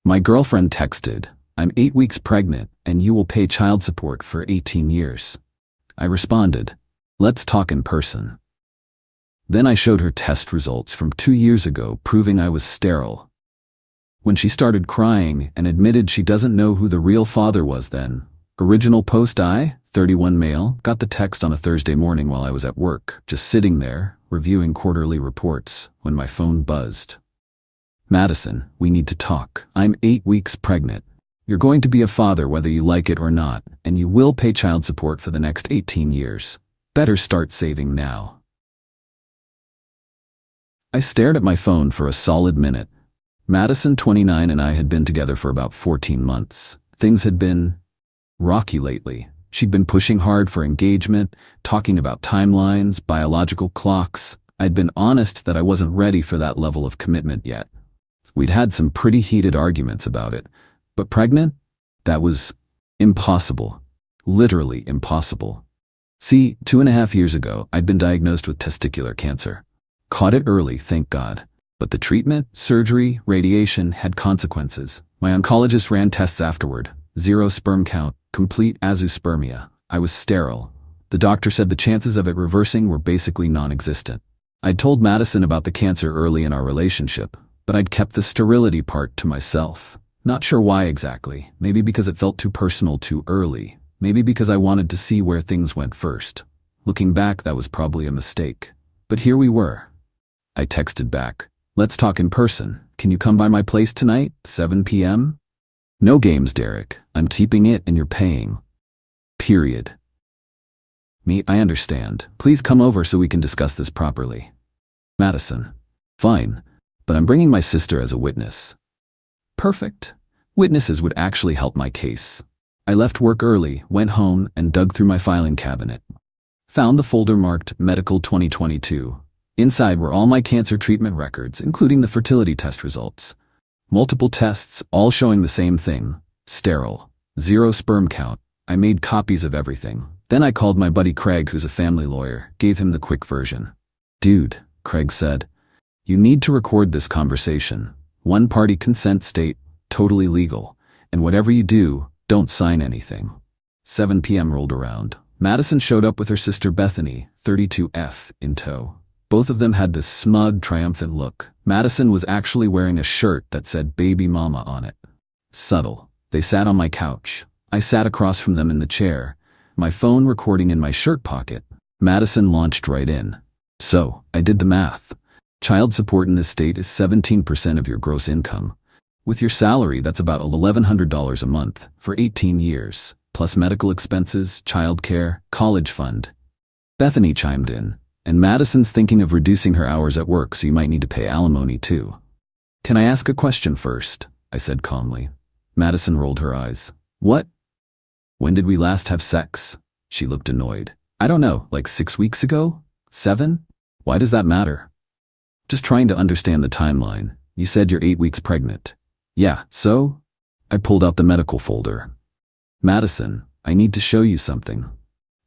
My girlfriend texted, "I'm 8 weeks pregnant and you will pay child support for 18 years. I responded, "Let's talk in person." Then I showed her test results from 2 years ago proving I was sterile. When she started crying and admitted she doesn't know who the real father was then, original post I, 31 male, got the text on a Thursday morning while I was at work, just sitting there, reviewing quarterly reports, when my phone buzzed. "Madison, we need to talk. I'm 8 weeks pregnant. You're going to be a father whether you like it or not, and you will pay child support for the next 18 years. Better start saving now." I stared at my phone for a solid minute. Madison, 29, and I had been together for about 14 months. Things had been rocky lately. She'd been pushing hard for engagement, talking about timelines, biological clocks. I'd been honest that I wasn't ready for that level of commitment yet. We'd had some pretty heated arguments about it, but pregnant? That was impossible. Literally impossible. See, 2.5 years ago, I'd been diagnosed with testicular cancer. Caught it early, thank God. But the treatment, surgery, radiation had consequences. My oncologist ran tests afterward. 0 sperm count, complete azoospermia. I was sterile. The doctor said the chances of it reversing were basically non-existent. I'd told Madison about the cancer early in our relationship, but I'd kept the sterility part to myself. Not sure why exactly. Maybe because it felt too personal too early. Maybe because I wanted to see where things went first. Looking back, that was probably a mistake. But here we were. I texted back, "Let's talk in person. Can you come by my place tonight, 7 p.m.? No games, Derek. I'm keeping it and you're paying. Period." Me, I understand. Please come over so we can discuss this properly. Madison, fine, but I'm bringing my sister as a witness. Perfect. Witnesses would actually help my case. I left work early, went home, and dug through my filing cabinet. Found the folder marked Medical 2022. Inside were all my cancer treatment records, including the fertility test results. Multiple tests, all showing the same thing. Sterile. 0 sperm count. I made copies of everything. Then I called my buddy Craig, who's a family lawyer, gave him the quick version. "Dude," Craig said, "you need to record this conversation. One-party consent state, totally legal. And whatever you do, don't sign anything." 7 p.m. rolled around. Madison showed up with her sister Bethany, 32F, in tow. Both of them had this smug, triumphant look. Madison was actually wearing a shirt that said "Baby Mama" on it. Subtle. They sat on my couch. I sat across from them in the chair, my phone recording in my shirt pocket. Madison launched right in. "So, I did the math. Child support in this state is 17% of your gross income. With your salary, that's about $1,100 a month for 18 years, plus medical expenses, childcare, college fund." Bethany chimed in. "And Madison's thinking of reducing her hours at work, so you might need to pay alimony too." "Can I ask a question first?" I said calmly. Madison rolled her eyes. "What?" "When did we last have sex?" She looked annoyed. "I don't know, like 6 weeks ago? 7? Why does that matter?" "Just trying to understand the timeline. You said you're 8 weeks pregnant." "Yeah, so?" I pulled out the medical folder. "Madison, I need to show you something."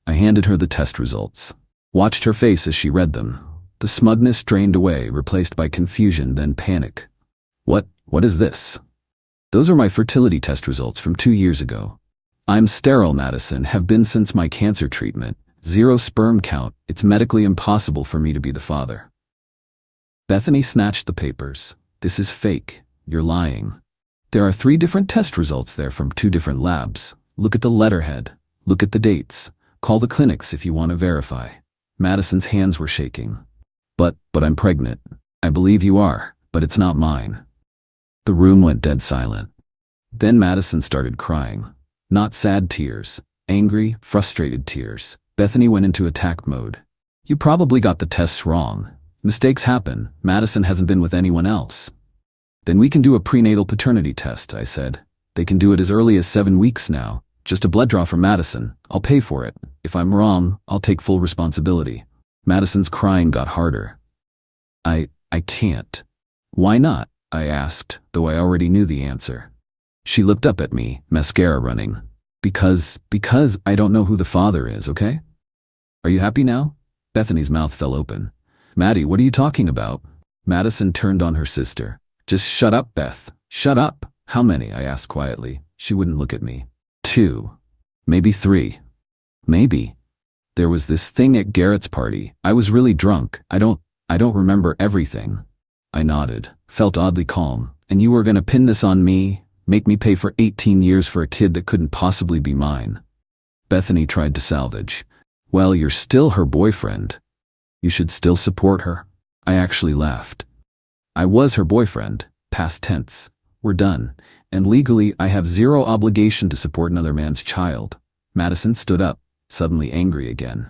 I handed her the test results. Watched her face as she read them. The smugness drained away, replaced by confusion, then panic. What is this?" "Those are my fertility test results from 2 years ago. I'm sterile, Madison, have been since my cancer treatment. 0 sperm count. It's medically impossible for me to be the father." Bethany snatched the papers. "This is fake. You're lying. There are 3 different test results there from 2 different labs. Look at the letterhead. Look at the dates. Call the clinics if you want to verify." Madison's hands were shaking. But I'm pregnant." "I believe you are, but it's not mine." The room went dead silent. Then Madison started crying. Not sad tears, angry, frustrated tears. Bethany went into attack mode. "You probably got the tests wrong. Mistakes happen. Madison hasn't been with anyone else." "Then we can do a prenatal paternity test," I said. "They can do it as early as 7 weeks now. Just a blood draw from Madison. I'll pay for it. If I'm wrong, I'll take full responsibility." Madison's crying got harder. I can't." "Why not?" I asked, though I already knew the answer. She looked up at me, mascara running. Because I don't know who the father is, okay? Are you happy now?" Bethany's mouth fell open. "Maddie, what are you talking about?" Madison turned on her sister. "Just shut up, Beth. Shut up. How many? I asked quietly. She wouldn't look at me. 2. Maybe 3. Maybe. There was this thing at Garrett's party. I was really drunk. I don't remember everything. I nodded, felt oddly calm. And you were gonna pin this on me? Make me pay for 18 years for a kid that couldn't possibly be mine? Bethany tried to salvage. Well, you're still her boyfriend. You should still support her. I actually laughed. I was her boyfriend. Past tense. We're done. And legally, I have zero obligation to support another man's child. Madison stood up, suddenly angry again.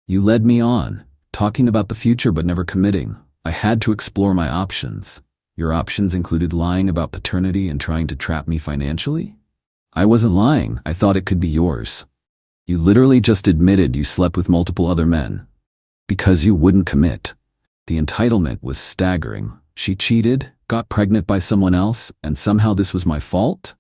You led me on, talking about the future but never committing. I had to explore my options. Your options included lying about paternity and trying to trap me financially? I wasn't lying. I thought it could be yours. You literally just admitted you slept with multiple other men. Because you wouldn't commit. The entitlement was staggering. She cheated, got pregnant by someone else, and somehow this was my fault?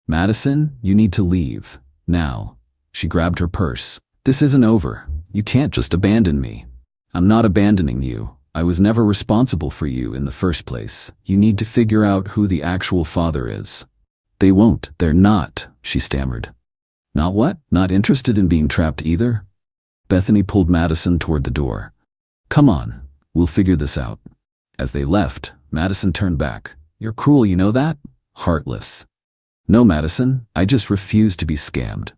Madison, you need to leave. Now. She grabbed her purse. This isn't over. You can't just abandon me. I'm not abandoning you. I was never responsible for you in the first place. You need to figure out who the actual father is. They won't. They're not, she stammered. Not what? Not interested in being trapped either? Bethany pulled Madison toward the door. Come on. We'll figure this out. As they left, Madison turned back. You're cruel, you know that? Heartless. No, Madison. I just refuse to be scammed.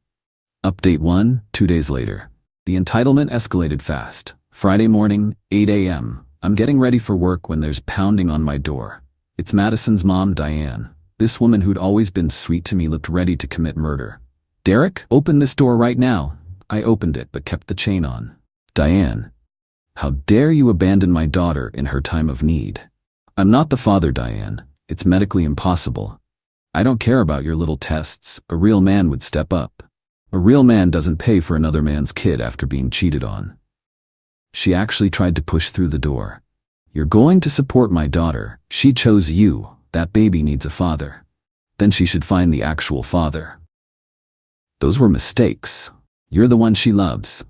Update 1, 2 days later. The entitlement escalated fast. Friday morning, 8 a.m. I'm getting ready for work when there's pounding on my door. It's Madison's mom, Diane. This woman who'd always been sweet to me looked ready to commit murder. Derek, open this door right now. I opened it but kept the chain on. Diane, how dare you abandon my daughter in her time of need? I'm not the father, Diane. It's medically impossible. I don't care about your little tests. A real man would step up. A real man doesn't pay for another man's kid after being cheated on. She actually tried to push through the door. You're going to support my daughter. She chose you. That baby needs a father. Then she should find the actual father. Those were mistakes. You're the one she loves.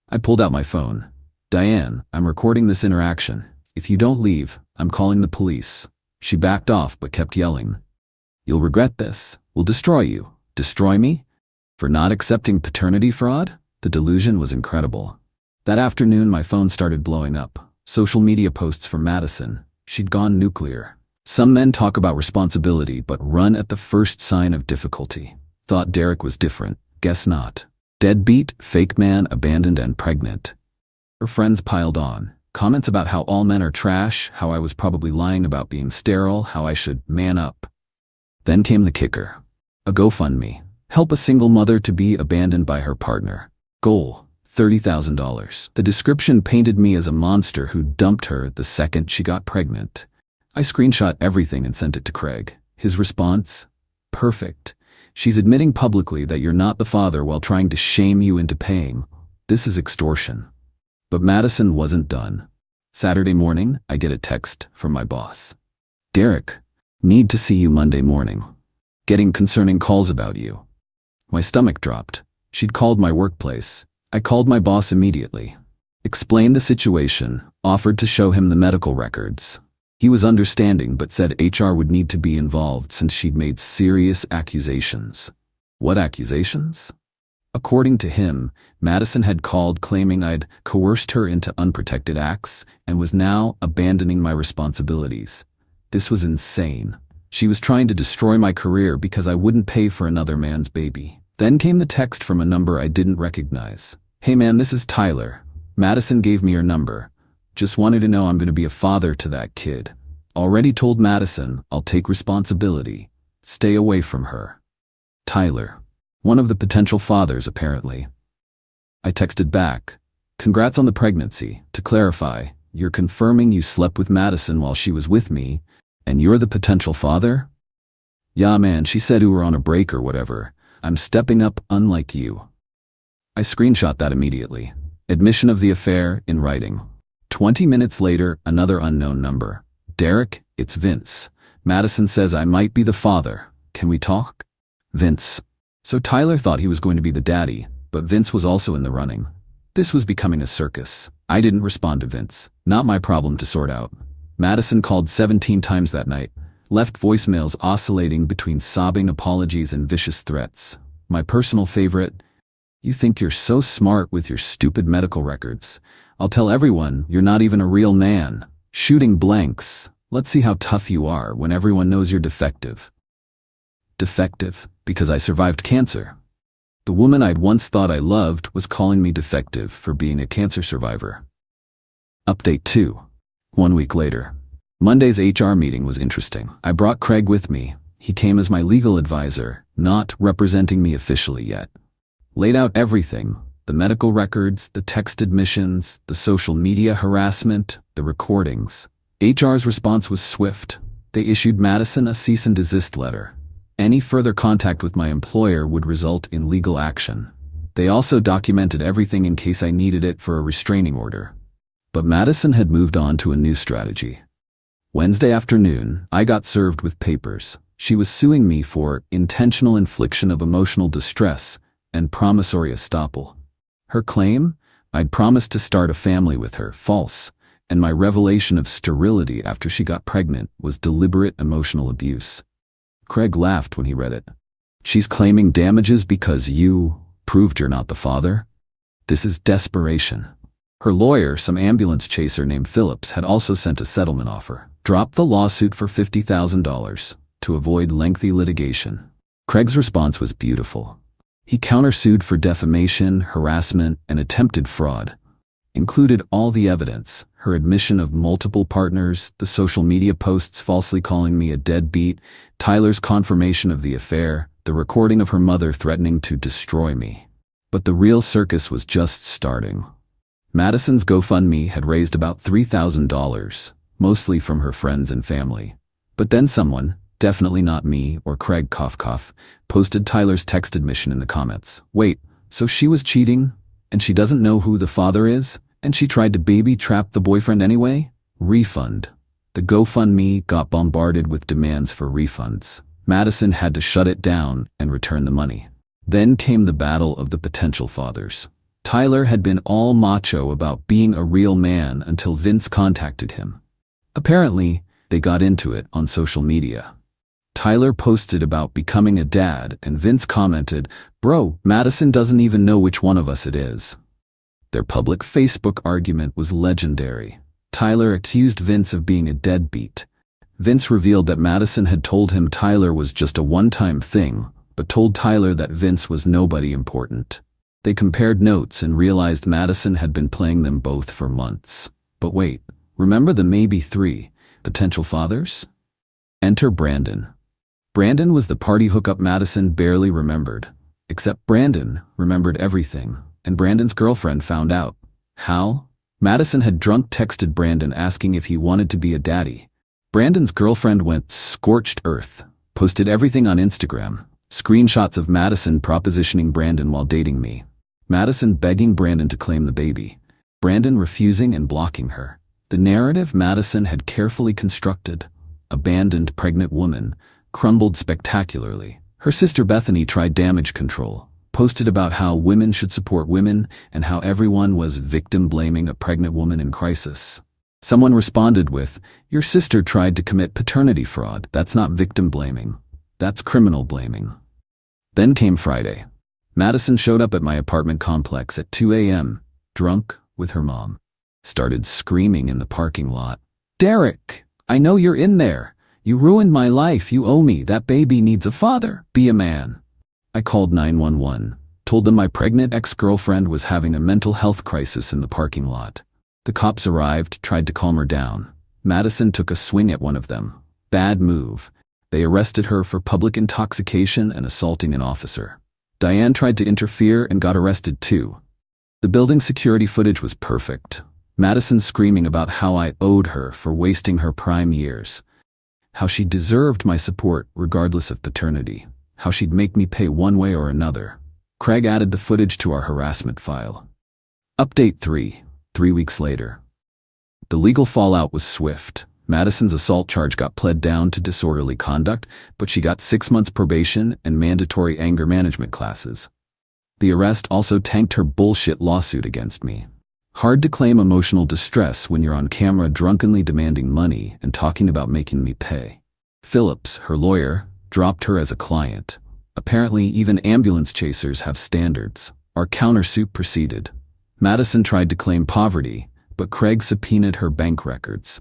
I pulled out my phone. Diane, I'm recording this interaction. If you don't leave, I'm calling the police. She backed off but kept yelling. You'll regret this. We'll destroy you. Destroy me? For not accepting paternity fraud? The delusion was incredible. That afternoon, my phone started blowing up. Social media posts from Madison. She'd gone nuclear. Some men talk about responsibility but run at the first sign of difficulty. Thought Derek was different. Guess not. Deadbeat, fake man, abandoned and pregnant. Her friends piled on. Comments about how all men are trash, how I was probably lying about being sterile, how I should man up. Then came the kicker. A GoFundMe. Help a single mother to be abandoned by her partner. Goal. $30,000. The description painted me as a monster who dumped her the second she got pregnant. I screenshot everything and sent it to Craig. His response? Perfect. She's admitting publicly that you're not the father while trying to shame you into paying. This is extortion. But Madison wasn't done. Saturday morning, I get a text from my boss. Derek, need to see you Monday morning. Getting concerning calls about you. My stomach dropped. She'd called my workplace. I called my boss immediately. Explained the situation, offered to show him the medical records. He was understanding but said HR would need to be involved since she'd made serious accusations. What accusations? According to him, Madison had called claiming I'd coerced her into unprotected acts and was now abandoning my responsibilities. This was insane. She was trying to destroy my career because I wouldn't pay for another man's baby. Then came the text from a number I didn't recognize. Hey man, this is Tyler. Madison gave me your number. Just wanted to know I'm going to be a father to that kid. Already told Madison I'll take responsibility. Stay away from her. Tyler. One of the potential fathers, apparently. I texted back. Congrats on the pregnancy. To clarify, you're confirming you slept with Madison while she was with me, and you're the potential father? Yeah man, she said we were on a break or whatever. I'm stepping up unlike you. I screenshot that immediately. Admission of the affair in writing. 20 minutes later, another unknown number. Derek, it's Vince. Madison says I might be the father. Can we talk? Vince. So Tyler thought he was going to be the daddy, but Vince was also in the running. This was becoming a circus. I didn't respond to Vince. Not my problem to sort out. Madison called 17 times that night. Left voicemails oscillating between sobbing apologies and vicious threats. My personal favorite: "You think you're so smart with your stupid medical records. I'll tell everyone you're not even a real man." Shooting blanks: "Let's see how tough you are when everyone knows you're defective." Defective because I survived cancer. The woman I'd once thought I loved was calling me defective for being a cancer survivor. Update 2. 1 week later. Monday's HR meeting was interesting. I brought Craig with me. He came as my legal advisor, not representing me officially yet. Laid out everything: the medical records, the text admissions, the social media harassment, the recordings. HR's response was swift. They issued Madison a cease and desist letter. Any further contact with my employer would result in legal action. They also documented everything in case I needed it for a restraining order. But Madison had moved on to a new strategy. Wednesday afternoon, I got served with papers. She was suing me for intentional infliction of emotional distress and promissory estoppel. Her claim: I'd promised to start a family with her, false, and my revelation of sterility after she got pregnant was deliberate emotional abuse. Craig laughed when he read it. "She's claiming damages because you proved you're not the father? This is desperation." Her lawyer, some ambulance chaser named Phillips, had also sent a settlement offer. Drop the lawsuit for $50,000 to avoid lengthy litigation. Craig's response was beautiful. He countersued for defamation, harassment, and attempted fraud. Included all the evidence: her admission of multiple partners, the social media posts falsely calling me a deadbeat, Tyler's confirmation of the affair, the recording of her mother threatening to destroy me. But the real circus was just starting. Madison's GoFundMe had raised about $3,000, mostly from her friends and family. But then someone, definitely not me or Craig cough, posted Tyler's text admission in the comments. Wait, so she was cheating, and she doesn't know who the father is, and she tried to baby trap the boyfriend anyway? Refund. The GoFundMe got bombarded with demands for refunds. Madison had to shut it down and return the money. Then came the battle of the potential fathers. Tyler had been all macho about being a real man until Vince contacted him. Apparently, they got into it on social media. Tyler posted about becoming a dad, and Vince commented, "Bro, Madison doesn't even know which one of us it is." Their public Facebook argument was legendary. Tyler accused Vince of being a deadbeat. Vince revealed that Madison had told him Tyler was just a one-time thing, but told Tyler that Vince was nobody important. They compared notes and realized Madison had been playing them both for months. But wait, remember the maybe 3 potential fathers? Enter Brandon. Brandon was the party hookup Madison barely remembered. Except Brandon remembered everything, and Brandon's girlfriend found out. How? Madison had drunk texted Brandon asking if he wanted to be a daddy. Brandon's girlfriend went scorched earth, posted everything on Instagram, screenshots of Madison propositioning Brandon while dating me. Madison begging Brandon to claim the baby. Brandon refusing and blocking her. The narrative Madison had carefully constructed, abandoned pregnant woman, crumbled spectacularly. Her sister Bethany tried damage control, posted about how women should support women and how everyone was victim blaming a pregnant woman in crisis. Someone responded with, "Your sister tried to commit paternity fraud. That's not victim blaming. That's criminal blaming." Then came Friday. Madison showed up at my apartment complex at 2 a.m., drunk, with her mom. Started screaming in the parking lot. "Derek, I know you're in there. You ruined my life. You owe me. That baby needs a father. Be a man." I called 911, told them my pregnant ex-girlfriend was having a mental health crisis in the parking lot. The cops arrived, tried to calm her down. Madison took a swing at one of them. Bad move. They arrested her for public intoxication and assaulting an officer. Diane tried to interfere and got arrested too. The building security footage was perfect. Madison screaming about how I owed her for wasting her prime years. How she deserved my support regardless of paternity. How she'd make me pay one way or another. Craig added the footage to our harassment file. Update 3. 3 weeks later. The legal fallout was swift. Madison's assault charge got pled down to disorderly conduct, but she got 6 months probation and mandatory anger management classes. The arrest also tanked her bullshit lawsuit against me. Hard to claim emotional distress when you're on camera drunkenly demanding money and talking about making me pay. Phillips, her lawyer, dropped her as a client. Apparently, even ambulance chasers have standards. Our countersuit proceeded. Madison tried to claim poverty, but Craig subpoenaed her bank records.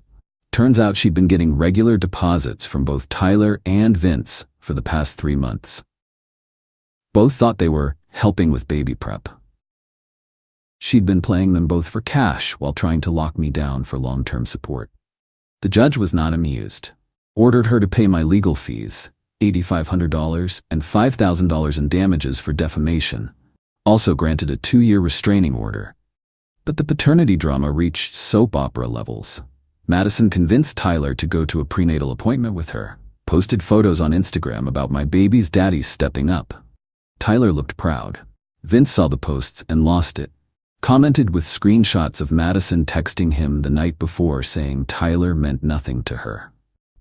Turns out she'd been getting regular deposits from both Tyler and Vince for the past 3 months. Both thought they were helping with baby prep. She'd been playing them both for cash while trying to lock me down for long-term support. The judge was not amused. Ordered her to pay my legal fees, $8,500 and $5,000 in damages for defamation. Also granted a 2-year restraining order. But the paternity drama reached soap opera levels. Madison convinced Tyler to go to a prenatal appointment with her, posted photos on Instagram about my baby's daddy stepping up. Tyler looked proud. Vince saw the posts and lost it. Commented with screenshots of Madison texting him the night before saying Tyler meant nothing to her.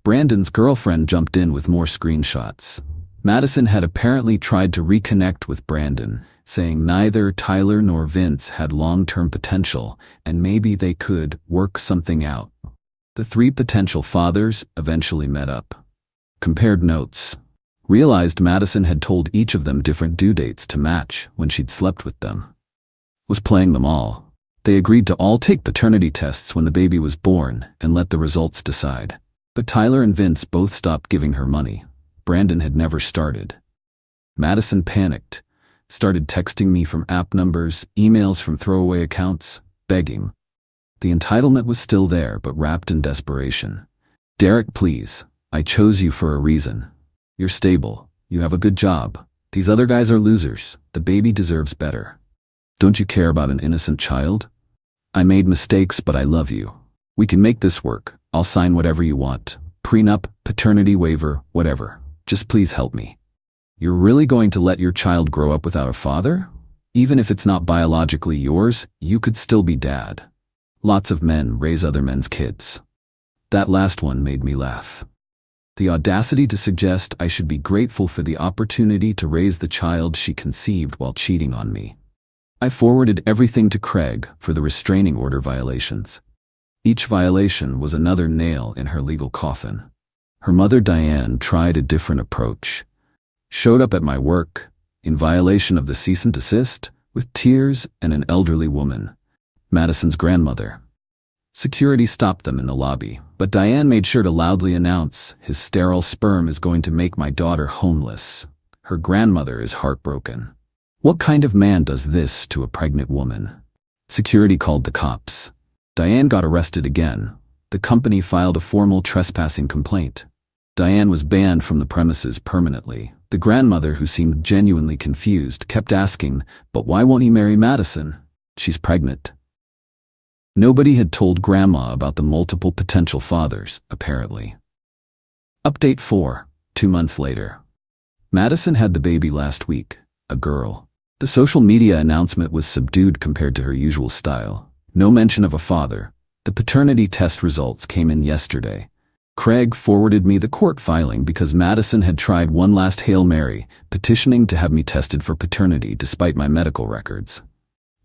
Brandon's girlfriend jumped in with more screenshots. Madison had apparently tried to reconnect with Brandon, saying neither Tyler nor Vince had long-term potential and maybe they could work something out. The 3 potential fathers eventually met up. Compared notes. Realized Madison had told each of them different due dates to match when she'd slept with them. Was playing them all. They agreed to all take paternity tests when the baby was born and let the results decide. But Tyler and Vince both stopped giving her money. Brandon had never started. Madison panicked, started texting me from app numbers, emails from throwaway accounts, begging. The entitlement was still there, but wrapped in desperation. Derek, please, I chose you for a reason. You're stable, you have a good job. These other guys are losers, the baby deserves better. Don't you care about an innocent child? I made mistakes, but I love you. We can make this work. I'll sign whatever you want. Prenup, paternity waiver, whatever. Just please help me. You're really going to let your child grow up without a father? Even if it's not biologically yours, you could still be dad. Lots of men raise other men's kids. That last one made me laugh. The audacity to suggest I should be grateful for the opportunity to raise the child she conceived while cheating on me. I forwarded everything to Craig for the restraining order violations. Each violation was another nail in her legal coffin. Her mother Diane tried a different approach. Showed up at my work, in violation of the cease and desist, with tears and an elderly woman, Madison's grandmother. Security stopped them in the lobby, but Diane made sure to loudly announce, his sterile sperm is going to make my daughter homeless. Her grandmother is heartbroken. What kind of man does this to a pregnant woman? Security called the cops. Diane got arrested again. The company filed a formal trespassing complaint. Diane was banned from the premises permanently. The grandmother, who seemed genuinely confused, kept asking, but why won't he marry Madison? She's pregnant. Nobody had told Grandma about the multiple potential fathers, apparently. Update 4, 2 months later. Madison had the baby last week, a girl. The social media announcement was subdued compared to her usual style. No mention of a father. The paternity test results came in yesterday. Craig forwarded me the court filing because Madison had tried one last Hail Mary, petitioning to have me tested for paternity despite my medical records.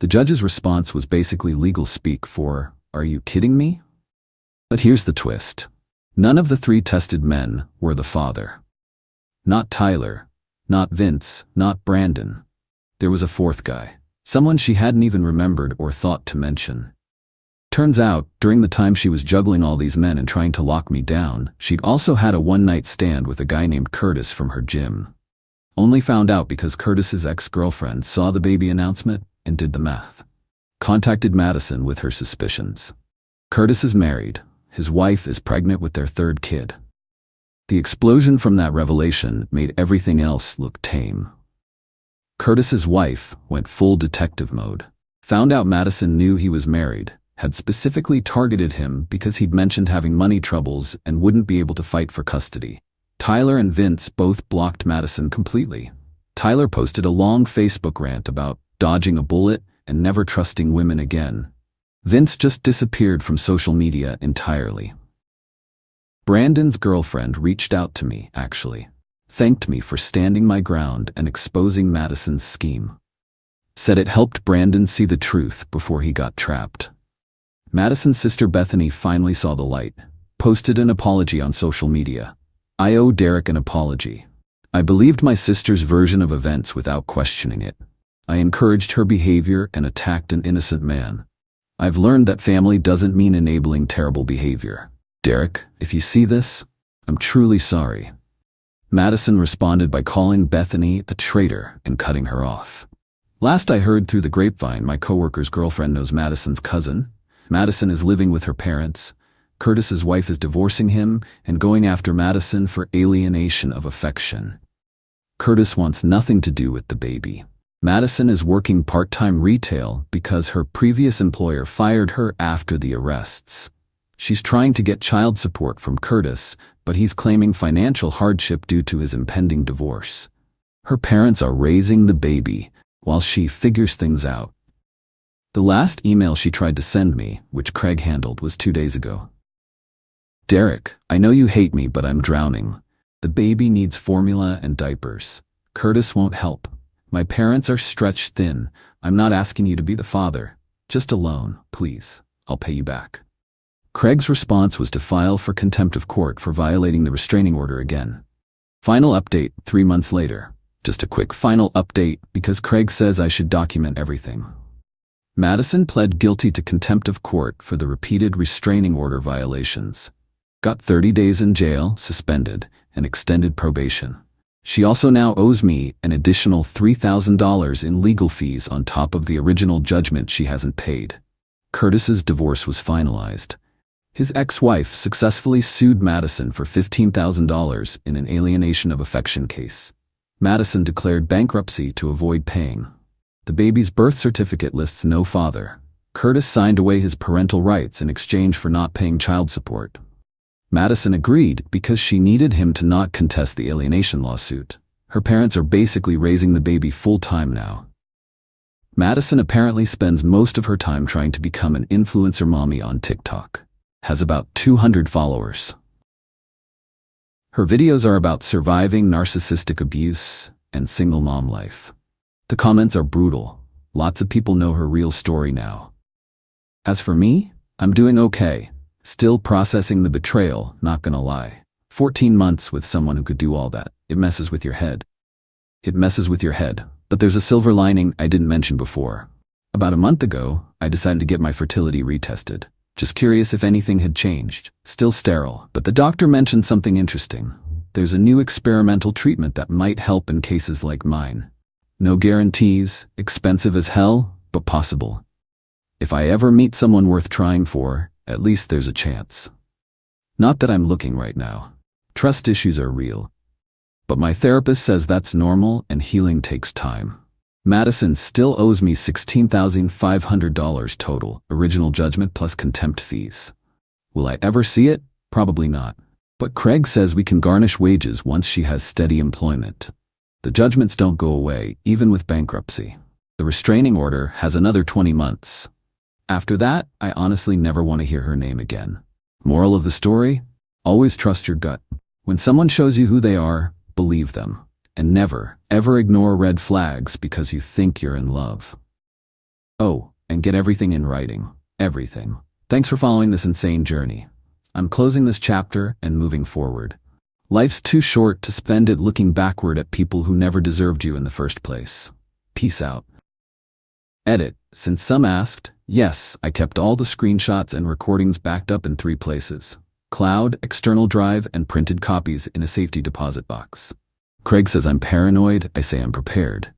The judge's response was basically legal speak for, "Are you kidding me?" But here's the twist. None of the 3 tested men were the father. Not Tyler, not Vince, not Brandon. There was a 4th guy. Someone she hadn't even remembered or thought to mention. Turns out, during the time she was juggling all these men and trying to lock me down, she'd also had a one-night stand with a guy named Curtis from her gym. Only found out because Curtis's ex-girlfriend saw the baby announcement and did the math. Contacted Madison with her suspicions. Curtis is married. His wife is pregnant with their 3rd kid. The explosion from that revelation made everything else look tame. Curtis's wife went full detective mode. Found out Madison knew he was married, had specifically targeted him because he'd mentioned having money troubles and wouldn't be able to fight for custody. Tyler and Vince both blocked Madison completely. Tyler posted a long Facebook rant about dodging a bullet and never trusting women again. Vince just disappeared from social media entirely. Brandon's girlfriend reached out to me, actually. Thanked me for standing my ground and exposing Madison's scheme. Said it helped Brandon see the truth before he got trapped. Madison's sister Bethany finally saw the light, posted an apology on social media. I owe Derek an apology. I believed my sister's version of events without questioning it. I encouraged her behavior and attacked an innocent man. I've learned that family doesn't mean enabling terrible behavior. Derek, if you see this, I'm truly sorry. Madison responded by calling Bethany a traitor and cutting her off. Last I heard through the grapevine, my coworker's girlfriend knows Madison's cousin. Madison is living with her parents. Curtis's wife is divorcing him and going after Madison for alienation of affection. Curtis wants nothing to do with the baby. Madison is working part-time retail because her previous employer fired her after the arrests. She's trying to get child support from Curtis, but he's claiming financial hardship due to his impending divorce. Her parents are raising the baby while she figures things out. The last email she tried to send me, which Craig handled, was 2 days ago. Derek, I know you hate me, but I'm drowning. The baby needs formula and diapers. Curtis won't help. My parents are stretched thin. I'm not asking you to be the father. Just a loan, please. I'll pay you back. Craig's response was to file for contempt of court for violating the restraining order again. Final update 3 months later. Just a quick final update because Craig says I should document everything. Madison pled guilty to contempt of court for the repeated restraining order violations. Got 30 days in jail, suspended, and extended probation. She also now owes me an additional $3,000 in legal fees on top of the original judgment she hasn't paid. Curtis's divorce was finalized. His ex-wife successfully sued Madison for $15,000 in an alienation of affection case. Madison declared bankruptcy to avoid paying. The baby's birth certificate lists no father. Curtis signed away his parental rights in exchange for not paying child support. Madison agreed because she needed him to not contest the alienation lawsuit. Her parents are basically raising the baby full-time now. Madison apparently spends most of her time trying to become an influencer mommy on TikTok. Has about 200 followers. Her videos are about surviving narcissistic abuse and single mom life. The comments are brutal. Lots of people know her real story now. As for me, I'm doing okay. Still processing the betrayal, not gonna lie. 14 months with someone who could do all that. It messes with your head. It messes with your head. But there's a silver lining I didn't mention before. About a month ago, I decided to get my fertility retested. Just curious if anything had changed. Still sterile, but the doctor mentioned something interesting. There's a new experimental treatment that might help in cases like mine. No guarantees, expensive as hell, but possible. If I ever meet someone worth trying for, at least there's a chance. Not that I'm looking right now. Trust issues are real. But my therapist says that's normal and healing takes time. Madison still owes me $16,500 total, original judgment plus contempt fees. Will I ever see it? Probably not. But Craig says we can garnish wages once she has steady employment. The judgments don't go away, even with bankruptcy. The restraining order has another 20 months. After that, I honestly never want to hear her name again. Moral of the story? Always trust your gut. When someone shows you who they are, believe them. And never, ever ignore red flags because you think you're in love. Oh, and get everything in writing. Everything. Thanks for following this insane journey. I'm closing this chapter and moving forward. Life's too short to spend it looking backward at people who never deserved you in the first place. Peace out. Edit. Since some asked, yes, I kept all the screenshots and recordings backed up in 3 places. Cloud, external drive, and printed copies in a safety deposit box. Craig says I'm paranoid, I say I'm prepared.